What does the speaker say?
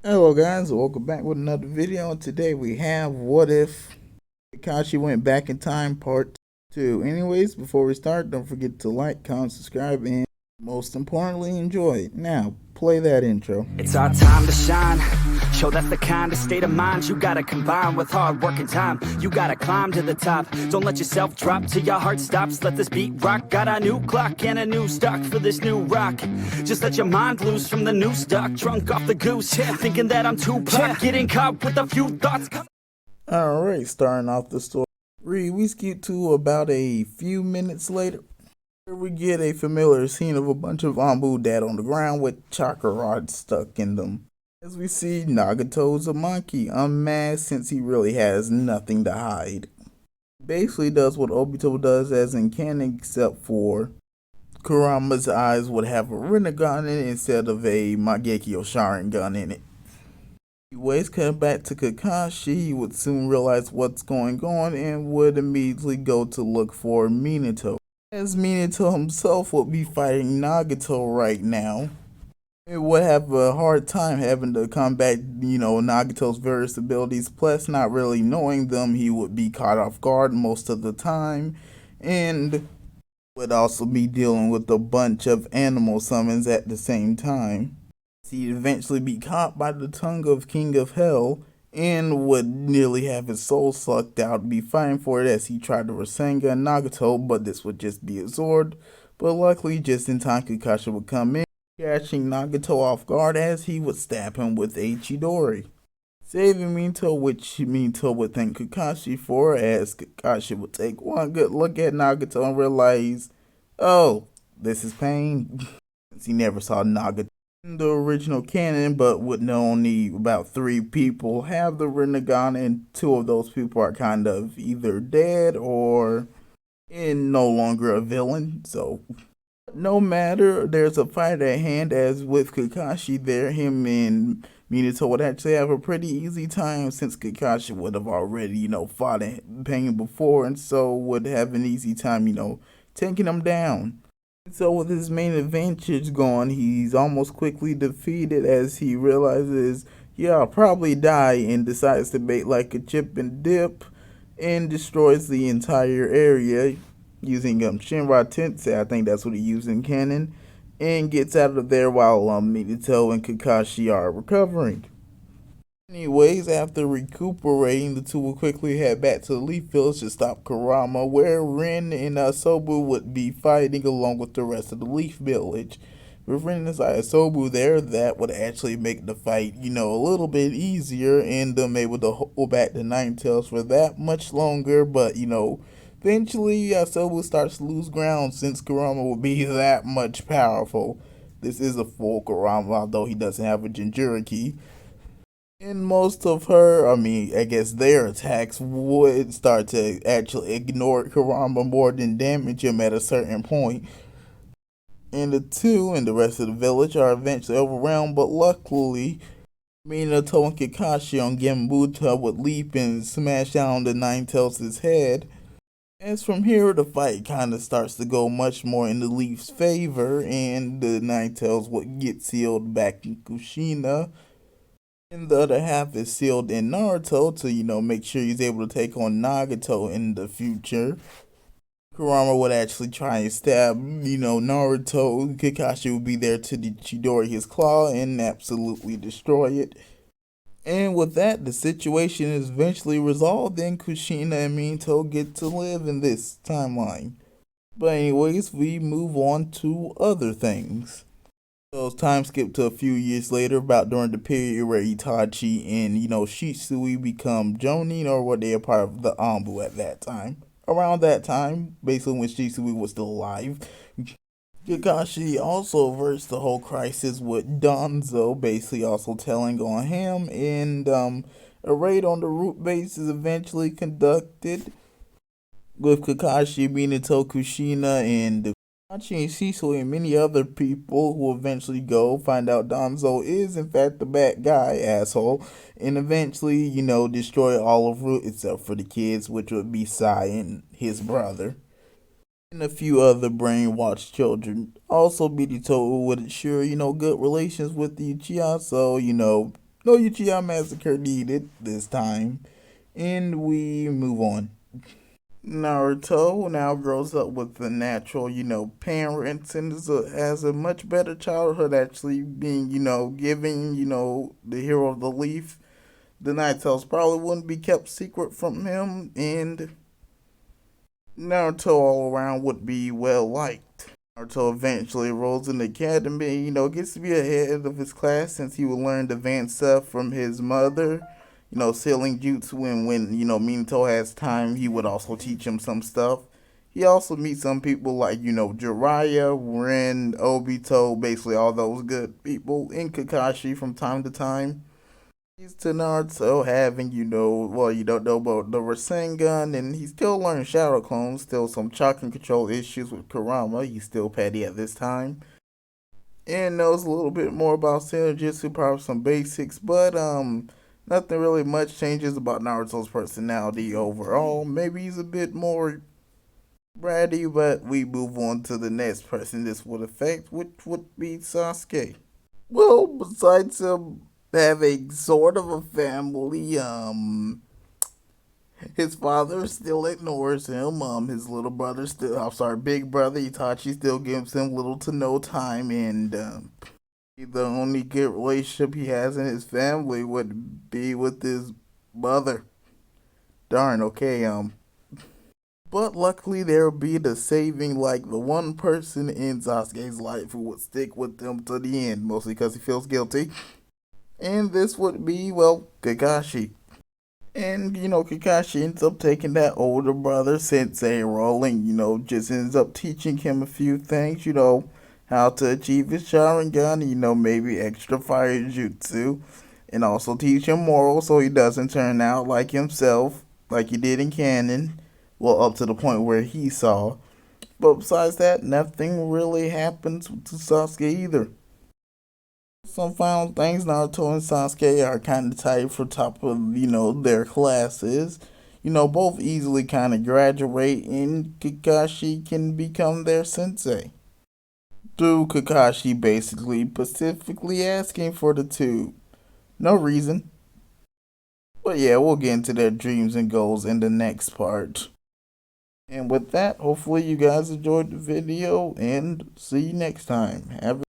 Hello guys, welcome back with another video. And today we have What If Kakashi Went Back in Time Part 2. Anyways, before we start, don't forget to like, comment, subscribe, and most importantly, enjoy. Now, play that intro. It's our time to shine. Show that's the kind of state of mind you gotta combine with hard work and time. You gotta climb to the top. Don't let yourself drop till your heart stops. Let this beat rock. Got a new clock and a new stock for this new rock. Just let your mind loose from the new stock. Drunk off the goose, yeah, thinking that I'm too pop. Getting caught with a few thoughts. Alright, starting off the story. We skip to about a few minutes later, where we get a familiar scene of a bunch of Ambu dead on the ground with chakra rods stuck in them. As we see, Nagato's a monkey, unmasked since he really has nothing to hide. Basically does what Obito does as in canon, except for Kurama's eyes would have a Rinnegan in it instead of a Mangekyo Sharingan in it. Anyways, cut back to Kakashi, he would soon realize what's going on and would immediately go to look for Minato, as Minato himself would be fighting Nagato right now. It would have a hard time having to combat, Nagato's various abilities, plus not really knowing them, he would be caught off guard most of the time, and would also be dealing with a bunch of animal summons at the same time. He'd eventually be caught by the tongue of King of Hell, and would nearly have his soul sucked out, be fighting for it as he tried to Rasengan Nagato, but this would just be absorbed. But luckily, just in time, Kakashi would come in, catching Nagato off guard as he would stab him with a Chidori, saving Minato, which Minato would thank Kakashi for, as Kakashi would take one good look at Nagato and realize, oh, this is pain, since he never saw Nagato in the original canon, but would know only about 3 people have the Rinnegan, and 2 of those people are kind of either dead or no longer a villain, so no matter, there's a fight at hand, as with Kakashi there, him and Minato would actually have a pretty easy time since Kakashi would have already, fought in pain before, and so would have an easy time, taking him down. So with his main advantage gone, he's almost quickly defeated as he realizes, yeah, I'll probably die, and decides to bait like a chip and dip and destroys the entire area using Shinra Tensei, I think that's what he used in canon, and gets out of there while Minato and Kakashi are recovering. Anyways, after recuperating, the two will quickly head back to the Leaf Village to stop Kurama, where Rin and Sobu would be fighting along with the rest of the Leaf Village. With Rin and Sobu there, that would actually make the fight, a little bit easier, and them able to hold back the Nine Tails for that much longer, but, eventually Sobu starts to lose ground since Kurama will be that much powerful. This is a full Kurama, although he doesn't have a Jinchuriki. And most of I guess their attacks would start to actually ignore Kurama more than damage him at a certain point. And the two and the rest of the village are eventually overwhelmed, but luckily, Minato and Kakashi on Genbuta would leap and smash down the Nine Tails' head. As from here, the fight kind of starts to go much more in the Leaf's favor, and the Nine Tails would get sealed back in Kushina. And the other half is sealed in Naruto to, make sure he's able to take on Nagato in the future. Kurama would actually try and stab, Naruto. Kakashi would be there to Chidori his claw and absolutely destroy it. And with that, the situation is eventually resolved, and Kushina and Minato get to live in this timeline. But anyways, we move on to other things. So time skip to a few years later, about during the period where Itachi and, Shisui become Jonin, or were they a part of the Anbu at that time. Around that time, basically when Shisui was still alive, Kakashi also averts the whole crisis with Danzo basically also telling on him, and a raid on the root base is eventually conducted with Kakashi, Minato, Kushina, and Kakashi and Shisui and many other people who eventually go find out Danzo is in fact the bad guy, asshole, and eventually, destroy all of Root except for the kids, which would be Sai and his brother, and a few other brainwashed children. Also, Minato would ensure, good relations with the Uchiha, so, No Uchiha massacre needed this time, and we move on. Naruto now grows up with the natural, parents and has a much better childhood, actually being, giving, the hero of the leaf. The Night Tales probably wouldn't be kept secret from him, and Naruto all around would be well liked. Naruto eventually enrolls in the academy, gets to be ahead of his class since he will learn advanced stuff from his mother, sealing jutsu, and when, Minato has time, he would also teach him some stuff. He also meets some people like, Jiraiya, Ren, Obito, basically all those good people, and Kakashi from time to time. He's to Naruto having, well, you don't know about the Rasengan, and he still learns Shadow Clones, still some chakra control issues with Kurama, he's still petty at this time. And knows a little bit more about Senjutsu, probably some basics, but, nothing really much changes about Naruto's personality overall. Maybe he's a bit more bratty, but we move on to the next person this would affect, which would be Sasuke. Well, besides him having sort of a family, his father still ignores him. His little brother still, I'm sorry, big brother Itachi still gives him little to no time, and the only good relationship he has in his family would be with his mother. Darn, okay, but luckily there would be the saving, like the one person in Sasuke's life who would stick with him to the end, mostly because he feels guilty. And this would be, well, Kakashi. And, Kakashi ends up taking that older brother, Sensei role, and, just ends up teaching him a few things, how to achieve his Sharingan, maybe extra fire jutsu, and also teach him morals so he doesn't turn out like himself, like he did in canon. Well, up to the point where he saw. But besides that, nothing really happens to Sasuke either. Some final things, Naruto and Sasuke are kind of tied for top of, their classes. Both easily kind of graduate, and Kakashi can become their sensei. Through Kakashi basically specifically asking for the tube. No reason. But yeah, we'll get into their dreams and goals in the next part. And with that, hopefully you guys enjoyed the video, and see you next time. Have a